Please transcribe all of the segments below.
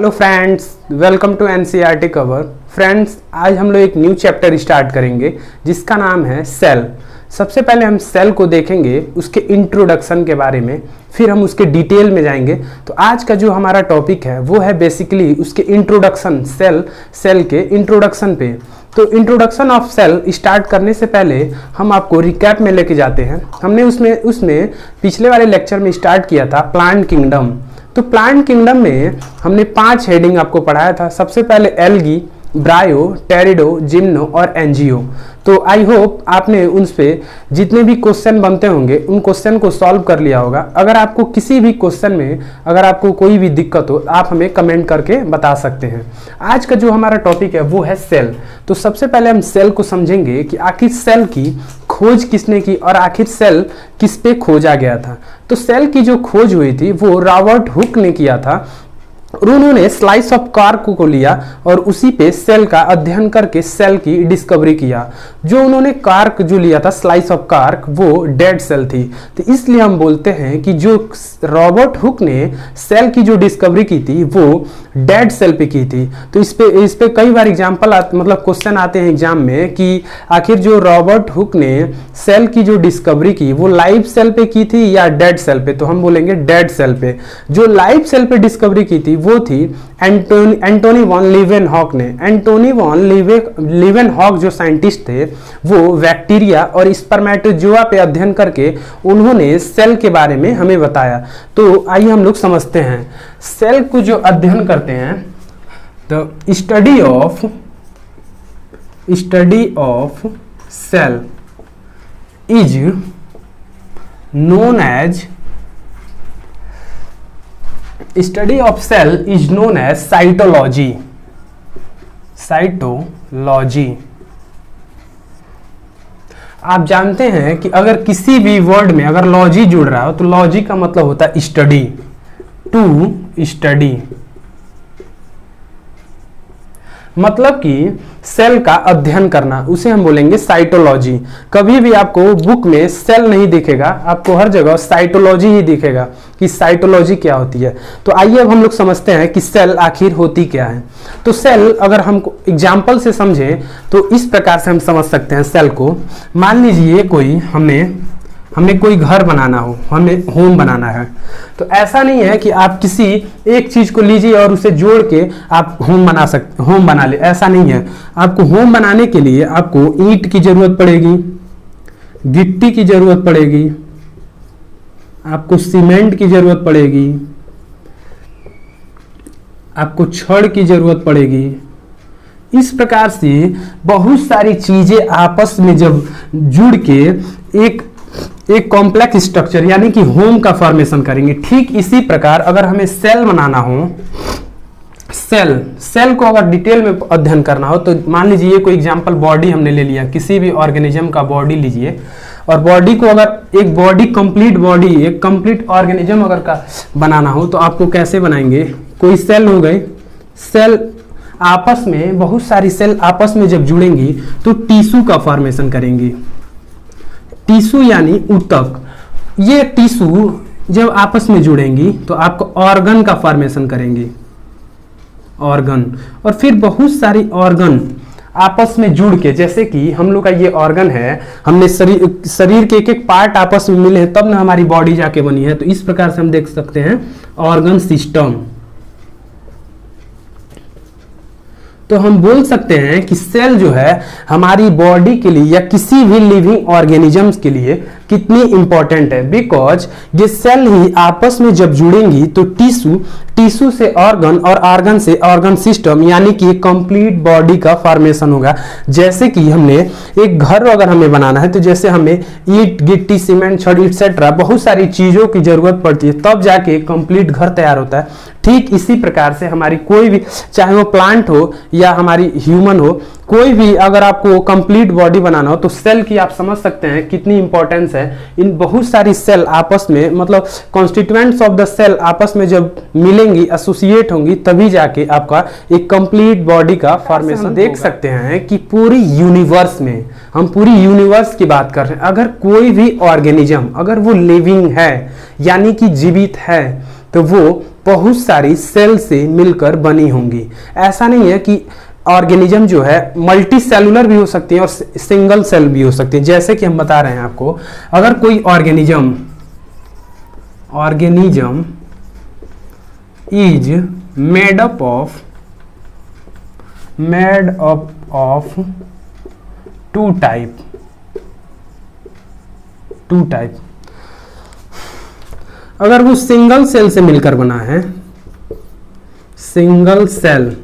Hello friends, welcome to NCERT cover. Friends, आज हम लोग एक न्यू चैप्टर स्टार्ट करेंगे जिसका नाम है सेल। सबसे पहले हम सेल को देखेंगे, उसके इंट्रोडक्शन के बारे में, फिर हम उसके डिटेल में जाएंगे। तो आज का जो हमारा टॉपिक है वो है बेसिकली उसके इंट्रोडक्शन, सेल के इंट्रोडक्शन पे। तो इंट्रोडक्शन ऑफ सेल स्टार्ट करने से पहले हम आपको रिकैप में लेके जाते हैं। हमने उसमें पिछले वाले लेक्चर में स्टार्ट किया था प्लांट किंगडम। तो प्लांट किंगडम में हमने 5 हेडिंग आपको पढ़ाया था। सबसे पहले एल्गी, ब्रायो, टेरिडो, जिम्नो और एंजियो। तो आई होप आपने उन पे जितने भी क्वेश्चन बनते होंगे उन क्वेश्चन को सॉल्व कर लिया होगा। अगर आपको किसी भी क्वेश्चन में अगर आपको कोई भी दिक्कत हो आप हमें कमेंट करके बता सकते हैं। आज का जो हमारा टॉपिक है वो है सेल। तो सबसे पहले हम सेल को समझेंगे कि आखिर सेल की खोज किसने की और आखिर सेल किस पे खोजा गया था। तो सेल की जो खोज हुई थी वो रॉबर्ट हुक ने किया था और उन्होंने स्लाइस ऑफ कार्क को लिया और उसी पे सेल का अध्ययन करके सेल की डिस्कवरी किया। जो उन्होंने कार्क जो लिया था, स्लाइस ऑफ कार्क, वो डेड सेल थी। तो इसलिए हम बोलते हैं कि जो रॉबर्ट हुक ने सेल की जो डिस्कवरी की थी वो डेड सेल पे की थी। तो इस पे कई बार एग्जाम्पल मतलब क्वेश्चन आते हैं एग्जाम में कि आखिर जो रॉबर्ट हुक ने सेल की जो डिस्कवरी की वो लाइव सेल पे की थी या डेड सेल पे। तो हम बोलेंगे डेड सेल पे। जो लाइव सेल पे डिस्कवरी की थी वो थी एंटोनी वॉन लीवेनहॉक ने। एंटोनी वॉन लीवेनहॉक जो साइंटिस्ट थे वो बैक्टीरिया और स्पर्मेटोजोआ पे अध्ययन करके उन्होंने सेल के बारे में हमें बताया। तो आइए हम लोग समझते हैं सेल को जो अध्ययन करते हैं। तो study of cell is known as Study of cell is known as cytology. आप जानते हैं कि अगर किसी भी वर्ड में अगर लॉजी जुड़ रहा हो तो लॉजी का मतलब होता है स्टडी, टू स्टडी, मतलब कि सेल का अध्ययन करना, उसे हम बोलेंगे साइटोलॉजी। कभी भी आपको बुक में सेल नहीं दिखेगा, आपको हर जगह साइटोलॉजी ही दिखेगा कि साइटोलॉजी क्या होती है। तो आइए अब हम लोग समझते हैं कि सेल आखिर होती क्या है। तो सेल अगर हमको एग्जाम्पल से समझें तो इस प्रकार से हम समझ सकते हैं सेल को। मान लीजिए कोई हमने कोई घर बनाना हो, हमें होम बनाना है। तो ऐसा नहीं है कि आप किसी एक चीज को लीजिए और उसे जोड़ के आप होम बना ले, ऐसा नहीं है। आपको होम बनाने के लिए आपको ईंट की जरूरत पड़ेगी, गिट्टी की जरूरत पड़ेगी, आपको सीमेंट की जरूरत पड़ेगी, आपको छड़ की जरूरत पड़ेगी। इस प्रकार से बहुत सारी चीजें आपस में जब जुड़ के एक कॉम्प्लेक्स स्ट्रक्चर यानी कि होम का फॉर्मेशन करेंगे। ठीक इसी प्रकार अगर हमें सेल बनाना हो, सेल को अगर डिटेल में अध्ययन करना हो तो मान लीजिए ये कोई एग्जांपल बॉडी हमने ले लिया, किसी भी ऑर्गेनिज्म का बॉडी लीजिए और बॉडी को अगर एक कंप्लीट ऑर्गेनिज्म अगर का बनाना हो तो आपको कैसे बनाएंगे। कोई सेल हो गए, सेल आपस में बहुत सारी सेल आपस में जब जुड़ेंगी तो टिश्यू का फॉर्मेशन करेंगी। टिश्यू यानी ऊतक। ये टिश्यू जब आपस में जुड़ेंगी तो आपको ऑर्गन का फॉर्मेशन करेंगे, ऑर्गन। और फिर बहुत सारी ऑर्गन आपस में जुड़ के, जैसे कि हम लोग का ये ऑर्गन है, हमने शरीर के एक पार्ट आपस में मिले हैं तब ना हमारी बॉडी जाके बनी है। तो इस प्रकार से हम देख सकते हैं ऑर्गन सिस्टम। तो हम बोल सकते हैं कि सेल जो है हमारी बॉडी के लिए या किसी भी लिविंग ऑर्गेनिजम्स के लिए कितनी इंपॉर्टेंट है। बिकॉज ये सेल ही आपस में जब जुड़ेंगी तो टिश्यू से ऑर्गन और ऑर्गन से ऑर्गन सिस्टम यानी कि एक कंप्लीट बॉडी का फॉर्मेशन होगा। जैसे कि हमने एक घर अगर हमें बनाना है तो जैसे हमें ईंट, गिट्टी, सीमेंट, छड़ एक्सेट्रा बहुत सारी चीजों की जरूरत पड़ती है तब जाके कंप्लीट घर तैयार होता है। ठीक इसी प्रकार से हमारी कोई भी, चाहे वो प्लांट हो या हमारी ह्यूमन हो, कोई भी अगर आपको कंप्लीट बॉडी बनाना हो तो सेल की आप समझ सकते हैं कितनी इंपॉर्टेंस है। इन बहुत सारी सेल आपस में, मतलब कॉन्स्टिट्यूएंट्स ऑफ द सेल आपस में जब मिलेंगी, एसोसिएट होंगी, तभी जाके आपका एक कंप्लीट बॉडी का फॉर्मेशन देख सकते हैं कि पूरी यूनिवर्स में, हम पूरी यूनिवर्स की बात कर रहे हैं, अगर कोई भी ऑर्गेनिज्म अगर वो लिविंग है यानी कि जीवित है तो वो बहुत सारी सेल से मिलकर बनी होंगी। ऐसा नहीं है कि ऑर्गेनिज्म जो है मल्टी सेलुलर भी हो सकती है और सिंगल सेल भी हो सकती है। जैसे कि हम बता रहे हैं आपको, अगर कोई organism is made up of two type, अगर वो सिंगल सेल से मिलकर बना है, सिंगल सेल,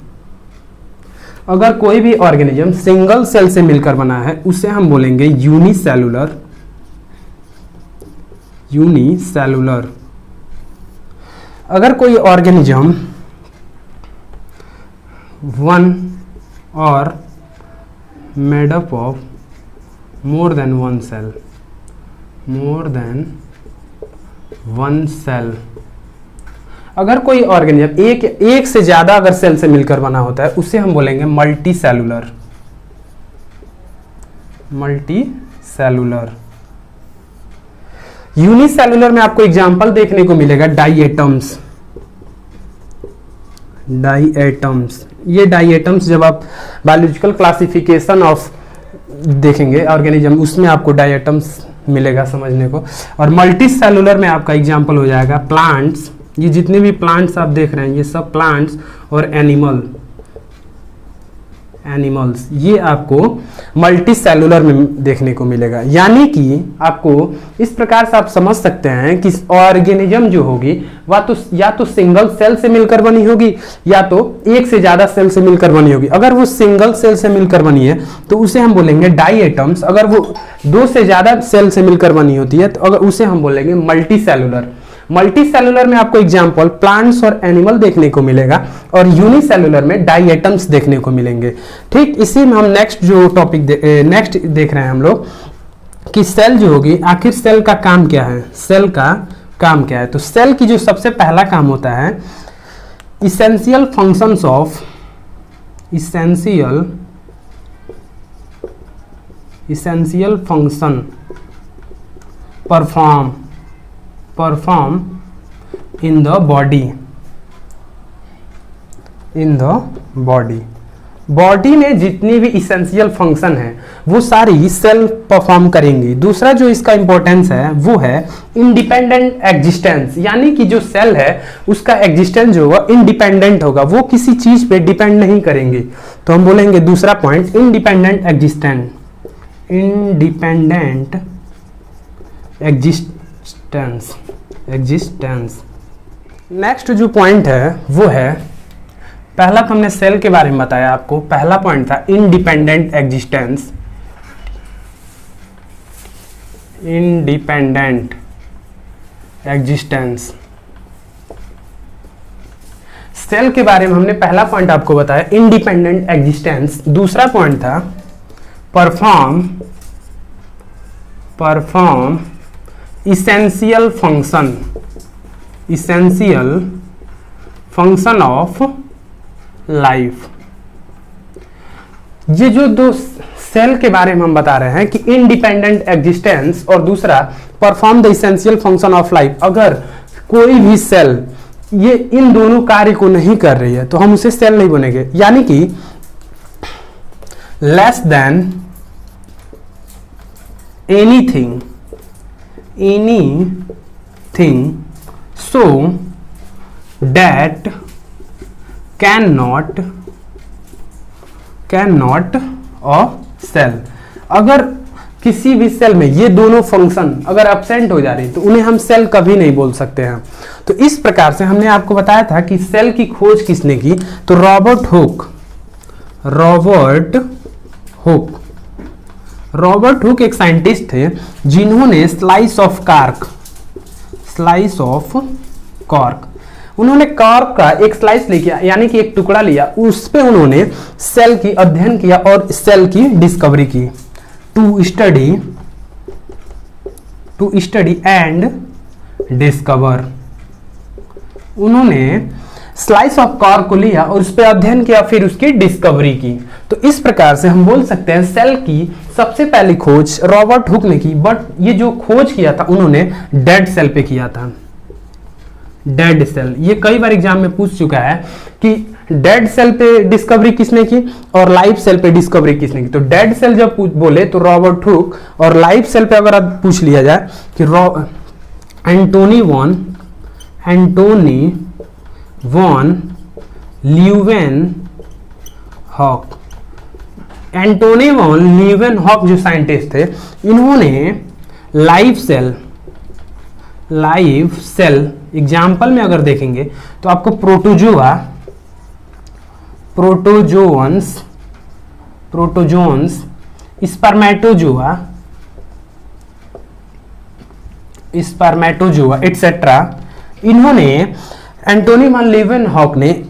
अगर कोई भी ऑर्गेनिज्म सिंगल सेल से मिलकर बना है उसे हम बोलेंगे यूनिसेलुलर। अगर कोई ऑर्गेनिज्म वन और made up of more than one cell, अगर कोई ऑर्गेनिज्म एक से ज्यादा अगर सेल से मिलकर बना होता है उसे हम बोलेंगे मल्टी सेलुलर। यूनिसेलुलर में आपको एग्जांपल देखने को मिलेगा डाइएटम्स। ये डाइएटम्स जब आप बायोलॉजिकल क्लासिफिकेशन ऑफ देखेंगे ऑर्गेनिज्म, उसमें आपको डाइएटम्स मिलेगा समझने को। और मल्टी सेलुलर में आपका एग्जांपल हो जाएगा प्लांट्स। ये जितने भी प्लांट्स आप देख रहे हैं ये सब प्लांट्स और एनिमल्स, ये आपको मल्टी सेलुलर में देखने को मिलेगा। यानी कि आपको इस प्रकार से आप समझ सकते हैं कि ऑर्गेनिज्म जो होगी वह या तो सिंगल सेल से मिलकर बनी होगी या तो एक से ज्यादा सेल से मिलकर बनी होगी। अगर वो सिंगल सेल से मिलकर बनी है तो उसे हम बोलेंगे डाइएटम्स। अगर वो दो से ज्यादा सेल से मिलकर बनी होती है तो अगर उसे हम बोलेंगे मल्टी सेलुलर। मल्टी सेलुलर में आपको एग्जांपल प्लांट्स और एनिमल देखने को मिलेगा और यूनिसेलुलर में डाइएटम्स देखने को मिलेंगे। ठीक इसी में हम नेक्स्ट जो टॉपिक नेक्स्ट देख रहे हैं हम लोग कि सेल जो होगी, आखिर सेल का काम क्या है, सेल का काम क्या है। तो सेल की जो सबसे पहला काम होता है essential functions of essential function perform in the body में जितनी भी इसेंशियल फंक्शन है वो सारी सेल परफॉर्म करेंगी। दूसरा जो इसका इंपॉर्टेंस है वो है इंडिपेंडेंट एग्जिस्टेंस, यानी कि जो सेल है उसका एग्जिस्टेंस जो होगा इंडिपेंडेंट होगा, वो किसी चीज पे डिपेंड नहीं करेंगे। तो हम बोलेंगे दूसरा पॉइंट इंडिपेंडेंट एग्जिस्टेंस। नेक्स्ट जो पॉइंट है वो है, पहला तो हमने सेल के बारे में बताया आपको, पहला पॉइंट था इंडिपेंडेंट एग्जिस्टेंस। सेल के बारे में हमने पहला पॉइंट आपको बताया इंडिपेंडेंट एग्जिस्टेंस। दूसरा पॉइंट था perform essential function of life. ये जो दो सेल के बारे में हम बता रहे हैं कि इंडिपेंडेंट एग्जिस्टेंस और दूसरा perform the essential function of life, अगर कोई भी सेल ये इन दोनों कार्य को नहीं कर रही है तो हम उसे सेल नहीं बनेंगे। यानी कि less than anything so that cannot a cell। अगर किसी भी सेल में ये दोनों फंक्शन अगर एब्सेंट हो जा रही तो उन्हें हम सेल कभी नहीं बोल सकते हैं। तो इस प्रकार से हमने आपको बताया था कि सेल की खोज किसने की, तो रॉबर्ट हुक एक साइंटिस्ट थे जिन्होंने स्लाइस ऑफ कॉर्क, उन्होंने कॉर्क का एक स्लाइस लिया, यानी कि एक टुकड़ा लिया, उस पे उन्होंने सेल की अध्ययन किया और सेल की डिस्कवरी की। टू स्टडी एंड डिस्कवर, उन्होंने स्लाइस ऑफ कॉर्क को लिया और उस पर अध्ययन किया, फिर उसकी डिस्कवरी की। तो इस प्रकार से हम बोल सकते हैं सेल की सबसे पहली खोज रॉबर्ट हुक ने की, बट ये जो खोज किया था उन्होंने डेड सेल पे किया था। Dead cell. ये कई बार एग्जाम में पूछ चुका है कि डेड सेल पे डिस्कवरी किसने की और लाइव सेल पे डिस्कवरी किसने की। तो डेड सेल जब बोले तो रॉबर्ट हुक, और लाइव सेल पे अगर अब पूछ लिया जाए कि Antony von Leeuwenhoek. Antony von Leeuwenhoek जो साइंटिस्ट थे, इन्होंने लाइव सेल एग्जाम्पल में अगर देखेंगे तो आपको प्रोटोजोन्स, स्पर्मेटोजोआ एटसेट्रा, इन्होंने एंटोनी वॉन लीवेनहॉक ने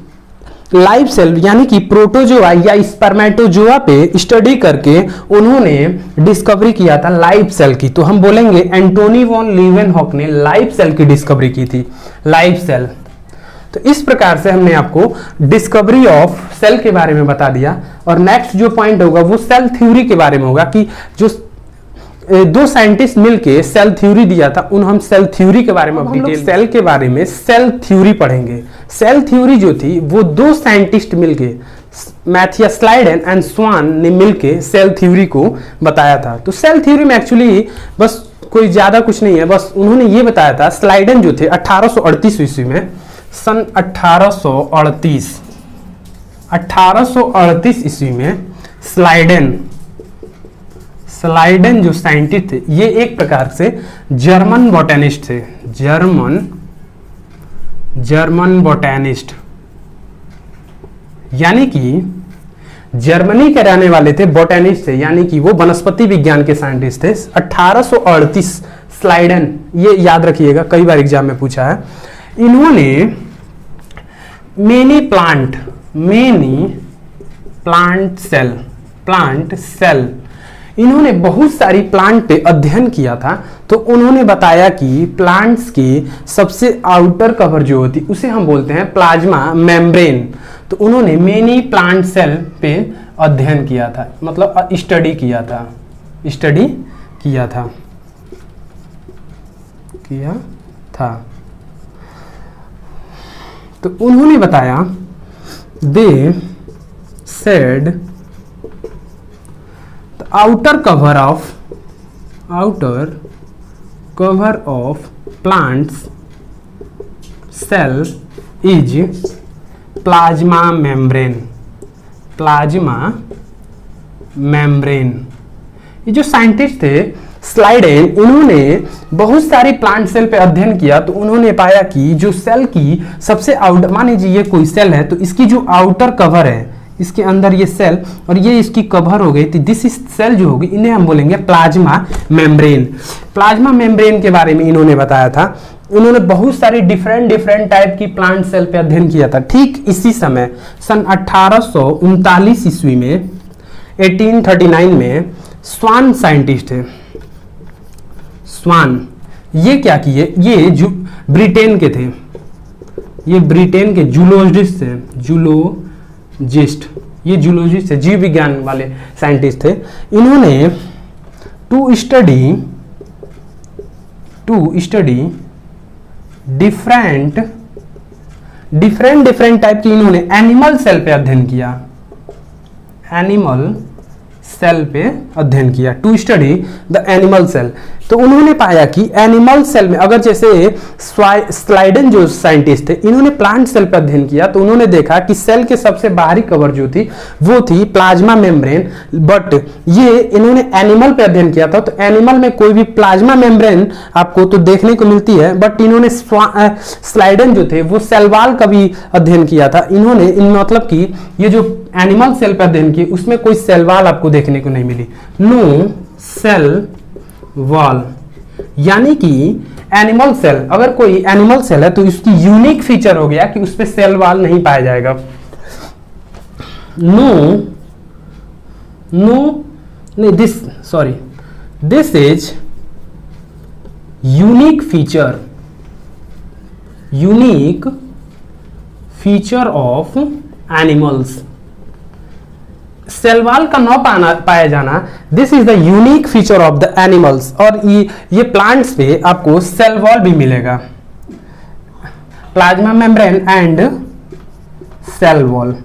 लाइव सेल यानी कि प्रोटोजोआ या स्पर्मेटोजोआ पे स्टडी करके उन्होंने डिस्कवरी किया था लाइव सेल की। तो हम बोलेंगे एंटोनी वॉन लीवेनहॉक ने लाइव सेल की डिस्कवरी की थी, लाइव सेल। तो इस प्रकार से हमने आपको डिस्कवरी ऑफ सेल के बारे में बता दिया। और नेक्स्ट जो पॉइंट होगा वो सेल थ्योरी के बारे में होगा कि जो दो साइंटिस्ट मिलके सेल थ्योरी दिया था, उन हम सेल थ्योरी के बारे में डिटेल सेल के बारे में सेल थ्योरी पढ़ेंगे। सेल थ्योरी जो थी वो दो साइंटिस्ट मिलके मैथियस स्लाइडेन एंड स्वान ने मिलके सेल थ्योरी को बताया था। तो सेल थ्योरी में एक्चुअली बस कोई ज्यादा कुछ नहीं है, बस उन्होंने ये बताया था। स्लाइडेन जो थे 1838 ईस्वी में, सन 1838 ईस्वी में स्लाइडेन जो साइंटिस्ट थे, ये एक प्रकार से जर्मन बोटेनिस्ट थे, जर्मन बोटेनिस्ट, यानी कि जर्मनी के रहने वाले थे, बोटेनिस्ट थे, यानी कि वो वनस्पति विज्ञान के साइंटिस्ट थे। 1838 स्लाइडेन, ये याद रखिएगा, कई बार एग्जाम में पूछा है। इन्होंने मेनी प्लांट सेल, इन्होंने बहुत सारी प्लांट पे अध्ययन किया था। तो उन्होंने बताया कि प्लांट्स की सबसे आउटर कवर जो होती उसे हम बोलते हैं प्लाज्मा मेम्ब्रेन। तो उन्होंने मेनी प्लांट सेल पे अध्ययन किया था, मतलब स्टडी किया था। तो उन्होंने बताया, they said the outer cover of plants cell is plasma membrane. ये जो साइंटिस्ट थे स्लाइडेन, इन्होंने बहुत सारी प्लांट सेल पे अध्ययन किया। तो उन्होंने पाया कि जो सेल की सबसे आउटर, मान लीजिए ये कोई सेल है, तो इसकी जो आउटर कवर है, इसके अंदर ये सेल और ये इसकी कवर हो गई, तो दिस सेल जो होगी इन्हें हम बोलेंगे प्लाज्मा मेम्ब्रेन। प्लाज्मा मेम्ब्रेन के बारे में इन्होंने बताया था। उन्होंने बहुत सारी डिफरेंट टाइप की प्लांट सेल पे अध्ययन किया था। ठीक इसी समय सन 1839 ईस्वी में, 1839 में स्वान साइंटिस्ट है, स्वान, ये क्या किए, ये जो ब्रिटेन के थे, ये ब्रिटेन के जूलॉजिस्ट थे, ये जूलॉजिस्ट है, जीव विज्ञान वाले साइंटिस्ट थे। इन्होंने टू स्टडी डिफरेंट टाइप की, इन्होंने एनिमल सेल पे अध्ययन किया, to study the animal cell. तो उन्होंने पाया कि एनिमल सेल में, अगर जैसे स्लाइडेन जो साइंटिस्ट थे, इन्होंने प्लांट सेल पर अध्ययन किया, तो उन्होंने देखा कि सेल के सबसे बाहरी कवर जो थी वो थी प्लाज्मा मेम्ब्रेन। बट ये इन्होंने एनिमल पे अध्ययन किया था, तो एनिमल में कोई भी प्लाज्मा मेम्ब्रेन आपको तो देखने को मिलती है, बट इन्होंने स्लाइडेन जो थे वो सेल वॉल का भी अध्ययन किया था। इन्होंने मतलब कि ये जो एनिमल सेल पर अध्ययन किया उसमें कोई सेल वॉल आपको देखने को नहीं मिली, नो सेल वॉल। यानी कि एनिमल सेल, अगर कोई एनिमल सेल है तो इसकी यूनिक फीचर हो गया कि उस पे सेल वॉल नहीं पाया जाएगा। This is unique feature of animals. Cell wall का न पाया जाना, this is the unique feature of the animals. और ये प्लांट्स पे आपको सेल वॉल भी मिलेगा। Plasma membrane and cell wall.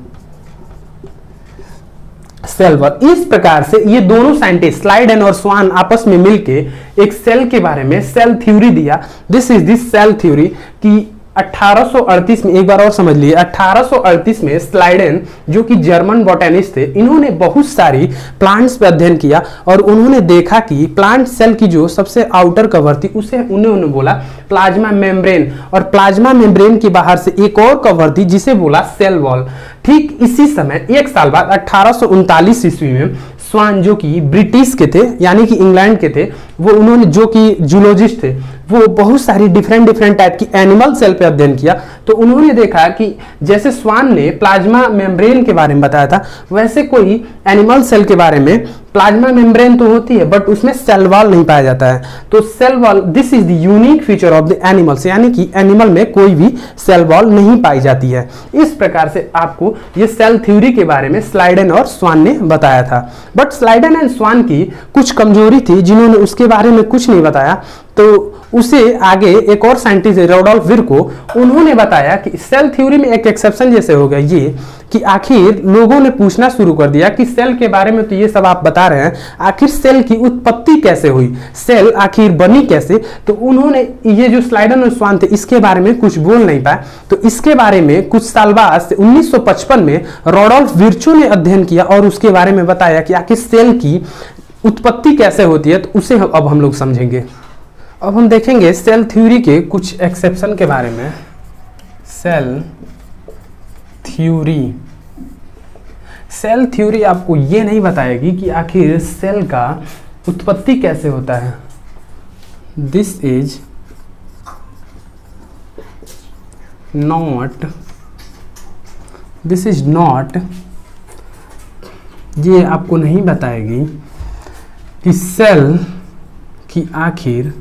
Cell wall, इस प्रकार से ये दोनों साइंटिस्ट स्लाइडेन और स्वान आपस में मिलके एक सेल के बारे में सेल थ्योरी दिया। This is this cell theory कि 1838 में, एक बार और समझ लिए, 1838 में स्लाइडेन जो कि जर्मन बॉटनिस्ट थे, इन्होंने बहुत सारी प्लांट्स पर अध्ययन किया और उन्होंने देखा कि प्लांट सेल की जो सबसे आउटर कवर थी उसे उन्होंने बोला प्लाज्मा मेम्ब्रेन, और प्लाज्मा मेम्ब्रेन के बाहर से एक और कवर थी जिसे बोला सेल वॉल। ठीक इसी समय एक साल बाद 1839 ईस्वी में स्वान जो कि ब्रिटिश के थे, यानी कि इंग्लैंड के थे, वो उन्होंने, जो कि जूलॉजिस्ट थे, वो बहुत सारी डिफरेंट टाइप की एनिमल सेल पे अध्ययन किया। तो उन्होंने देखा कि जैसे स्वान ने प्लाज्मा मेम्ब्रेन के बारे में बताया था, वैसे कोई एनिमल सेल के बारे में प्लाज्मा मेम्ब्रेन तो होती है बट उसमें सेल वॉल नहीं पाया जाता है। तो cell wall, this is the unique feature of the animals, यानी कि एनिमल में कोई भी सेल वॉल नहीं पाई जाती है। इस प्रकार से आपको ये सेल थ्योरी के बारे में स्लाइडेन और स्वान ने बताया था। बट स्लाइडेन एंड स्वान की कुछ कमजोरी थी जिन्होंने उसके बारे में कुछ नहीं बताया। तो उसे आगे एक और साइंटिस्ट रोडोल्फ विर्को, उन्होंने बताया कि सेल थ्योरी में एक एक्सेप्शन जैसे हो गया ये कि आखिर लोगों ने पूछना शुरू कर दिया कि सेल के बारे में तो ये सब आप बता रहे हैं, आखिर सेल की उत्पत्ति कैसे हुई, सेल आखिर बनी कैसे। तो उन्होंने, ये जो स्लाइडेन और स्वान थे, इसके बारे में कुछ बोल नहीं पाए। तो इसके बारे में कुछ साल बाद 1955 में रोडोल्फ विर्चो ने अध्ययन किया और उसके बारे में बताया कि आखिर सेल की उत्पत्ति कैसे होती है। तो उसे अब हम लोग समझेंगे। अब हम देखेंगे सेल थ्योरी के कुछ एक्सेप्शन के बारे में। सेल थ्योरी, सेल थ्योरी आपको ये नहीं बताएगी कि आखिर सेल का उत्पत्ति कैसे होता है। दिस इज नॉट, ये आपको नहीं बताएगी कि सेल की आखिर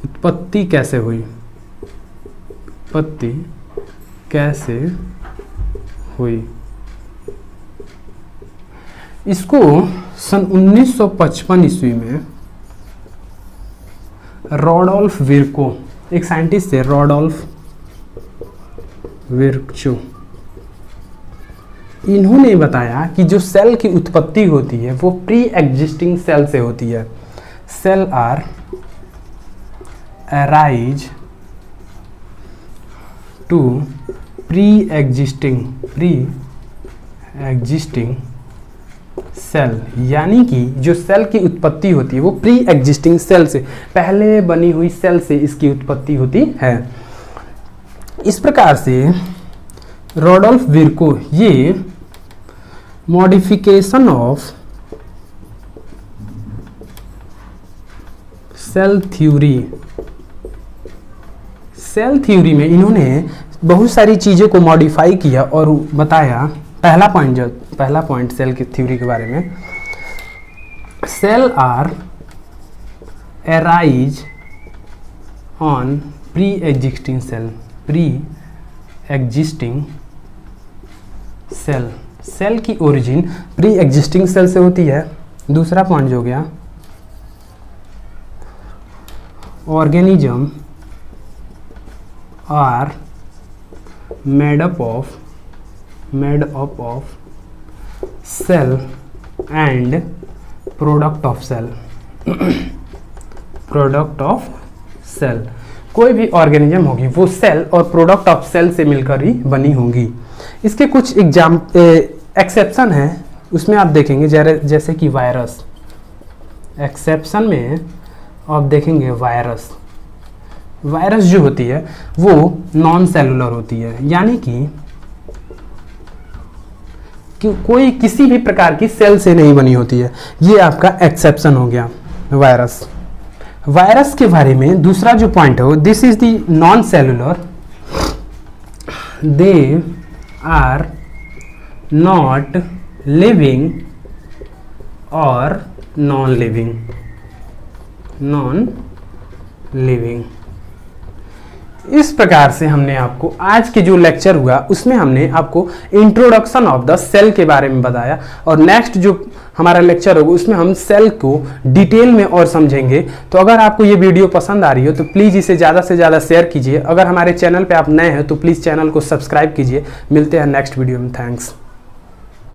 उत्पत्ति कैसे हुई, उत्पत्ति कैसे हुई। इसको सन 1955 ईस्वी में रोडोल्फ विर्को, एक साइंटिस्ट थे रोडोल्फ विर्चो, इन्होंने बताया कि जो सेल की उत्पत्ति होती है वो प्री एग्जिस्टिंग सेल से होती है। Cell are arise to pre existing cell, यानी कि जो सेल की उत्पत्ति होती है वो प्री एग्जिस्टिंग सेल से, पहले बनी हुई सेल से इसकी उत्पत्ति होती है। इस प्रकार से रोडोल्फ विर्को ये मॉडिफिकेशन ऑफ सेल थ्योरी में इन्होंने बहुत सारी चीज़ों को मॉडिफाई किया और बताया। पहला पॉइंट सेल की थ्योरी के बारे में, cell are arise on pre existing cell, cell की ओरिजिन प्री एग्जिस्टिंग सेल से होती है। दूसरा पॉइंट जो हो गया, organism are made up of cell and product of cell, कोई भी ऑर्गेनिज्म होगी वो सेल और प्रोडक्ट ऑफ सेल से मिलकर ही बनी होंगी। इसके कुछ एक्सेप्शन है, उसमें आप देखेंगे जैसे कि वायरस। एक्सेप्शन में आप देखेंगे वायरस जो होती है वो नॉन सेलुलर होती है, यानी कि कोई किसी भी प्रकार की सेल से नहीं बनी होती है। ये आपका एक्सेप्शन हो गया वायरस के बारे में। दूसरा जो पॉइंट है, this is the non cellular, they are not living और नॉन लिविंग। इस प्रकार से हमने आपको आज के जो लेक्चर हुआ उसमें हमने आपको इंट्रोडक्शन ऑफ द सेल के बारे में बताया, और नेक्स्ट जो हमारा लेक्चर होगा उसमें हम सेल को डिटेल में और समझेंगे। तो अगर आपको ये वीडियो पसंद आ रही हो तो प्लीज़ इसे ज़्यादा से ज़्यादा शेयर कीजिए। अगर हमारे चैनल पे आप नए हैं तो प्लीज़ चैनल को सब्सक्राइब कीजिए। मिलते हैं नेक्स्ट वीडियो में। थैंक्स।